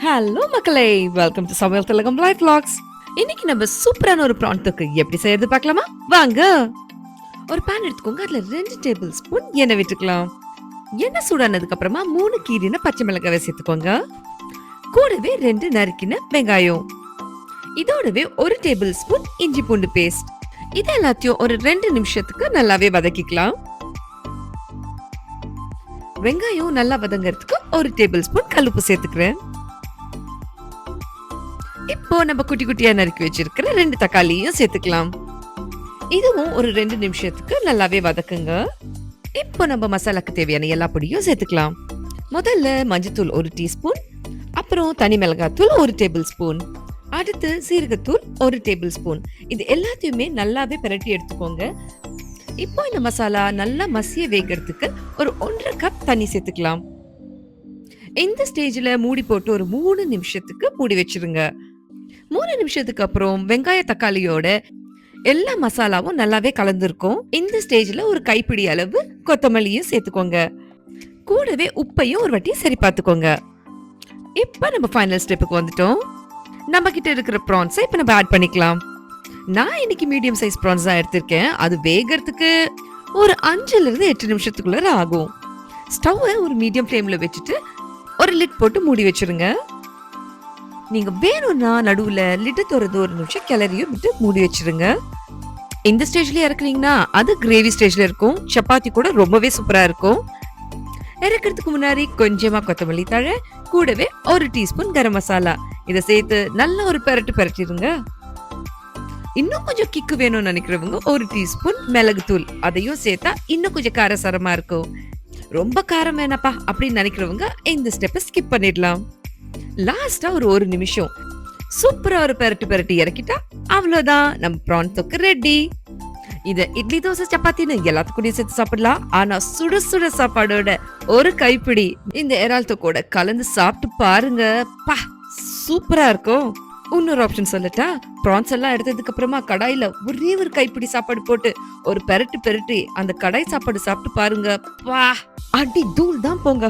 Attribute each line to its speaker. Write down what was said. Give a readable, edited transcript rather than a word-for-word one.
Speaker 1: Hello மக்களே, welcome to சமையல் திலகம் லைஃப் vlogs. இன்னைக்கு நம்ம சூப்பரான ஒரு ப்ரான் தொக்கு எப்படி செய்யறது பார்க்கலாமா? வாங்க. ஒரு பேன் எடுத்துக்கோங்க. அதுல 2 டேபிள் ஸ்பூன் எண்ணெய் விட்டுக்கலாம். எண்ணெய் சூடானதுக்கு அப்புறமா 3 கீரின பச்சை மிளகாய் சேர்த்துக்கோங்க. கூடவே 2 நறுக்கின வெங்காயம். இதோடவே 1 டேபிள் ஸ்பூன் இஞ்சி பூண்டு பேஸ்ட். இது எல்லாத்தையும் ஒரு 2 நிமிஷத்துக்கு நல்லாவே வதக்கிக்கலாம். வெங்காயம் நல்லா வதங்கறதுக்கு 1 டேபிள் ஸ்பூன் கல்லுப்பு சேர்த்துக்கிறேன். இப்போ நம்ம குட்டி குட்டியா நறுக்கி வச்சிருக்கிற 2 தக்காளியும் சேர்த்துக்கலாம். இதுவும் ஒரு 2 நிமிஷத்துக்கு நல்லாவே வதக்குங்க. இப்போ நம்ம மசாலாக்கு தேவையான எல்லா பொடியும் சேர்த்துக்கலாம். முதல்ல மஞ்சத்தூள் 1 டீஸ்பூன், அப்புறம் தனி மிளகாத்தூள் 1 டேபிள் ஸ்பூன், அடுத்து சீரகத்தூள் 1 டேபிள் ஸ்பூன். இது எல்லாத்தையுமே நல்லாவே பிரட்டி எடுத்துக்கோங்க. இப்போ இந்த மசாலா நல்லா மசிய வேகிறதுக்கு ஒரு 1.5 கப் தண்ணி சேர்த்துக்கலாம். இந்த ஸ்டேஜ்ல மூடி போட்டு ஒரு 3 நிமிஷத்துக்கு மூடி வச்சிருங்க. 3 நிமிஷத்துக்கு அப்புறம் வெங்காய தக்காளியோட எல்லா மசாலாவும் நல்லாவே கலந்துருக்கும். இந்த ஸ்டேஜ்ல ஒரு கைப்பிடி அளவு கொத்தமல்லியும் சேர்த்துக்கோங்க. கூடவே உப்பையும் ஒரு வாட்டி சரி பார்த்துக்கோங்க. இப்ப நம்ம ஃபைனல் ஸ்டெப்புக்கு வந்துட்டோம். நம்ம கிட்ட இருக்கிற ப்ரான்ஸை இப்ப நம்ம ஆட் பண்ணிக்கலாம். நான் இன்னைக்கு மீடியம் சைஸ் ப்ரான்ஸ் தான் எடுத்திருக்கேன். அது வேகிறதுக்கு ஒரு 5ல இருந்து 8 நிமிஷத்துக்குள்ள ஆகும். ஸ்டவ்வை ஒரு மீடியம் ஃப்ளேம்ல வச்சுட்டு ஒரு லிட் போட்டு மூடி வச்சிருங்க. நீங்க வேணும்னா நடுவுல லிட் திறந்து 1 நிமிஷம் கிளறியும் விட்டு மூடி வச்சிருங்க. இந்த ஸ்டேஜ்ல இறக்குனீங்கன்னா அது கிரேவி ஸ்டேஜ்ல இருக்கும். சப்பாத்தி கூட ரொம்பவே சூப்பரா இருக்கும். இறக்கிறதுக்கு முன்னாடி கொஞ்சமா கொத்தமல்லி தழை, கூடவே 1 டீஸ்பூன் கரம் மசாலா இதை சேர்த்து நல்ல ஒரு பிரட்டிடுங்க. இன்னும் கொஞ்சம் கிக்கு வேணும்னு நினைக்கிறவங்க 1 டீஸ்பூன் மிளகுத்தூள் அதையும் சேர்த்தா இன்னும் கொஞ்சம் காரசாரமா இருக்கும். ரொம்ப காரம் வேணாப்பா அப்படின்னு நினைக்கிறவங்க இந்த ஸ்டெப்பை ஸ்கிப் பண்ணிடலாம். லாஸ்டா ஒரு 1 நிமிஷம் சூப்பரா ஒரு பிரட்டி இறக்கிட்டா அவ்வளவுதான், நம்ம ப்ரான் தொக்கு ரெடி. இத இட்லி, தோசை, சப்பாத்தின்னு எல்லாத்துக்கூடயும் சேர்த்து சாப்பிடலாம். ஆனா சுட சுட சாப்பாடோட ஒரு கைப்பிடி இந்த இறால் தொக்கோட கலந்து சாப்பிட்டு பாருங்க. பா, சூப்பரா இருக்கும். இன்னொரு ஆப்ஷன் சொல்லட்டா? ப்ரான்ஸ் எல்லாம் எடுத்ததுக்கு அப்புறமா கடாயில ஒரே ஒரு கைப்பிடி சாப்பாடு போட்டு ஒரு பெரட்டி அந்த கடாய் சாப்பாடு சாப்பிட்டு பாருங்க. பா, அடி தூள் தான் போங்க.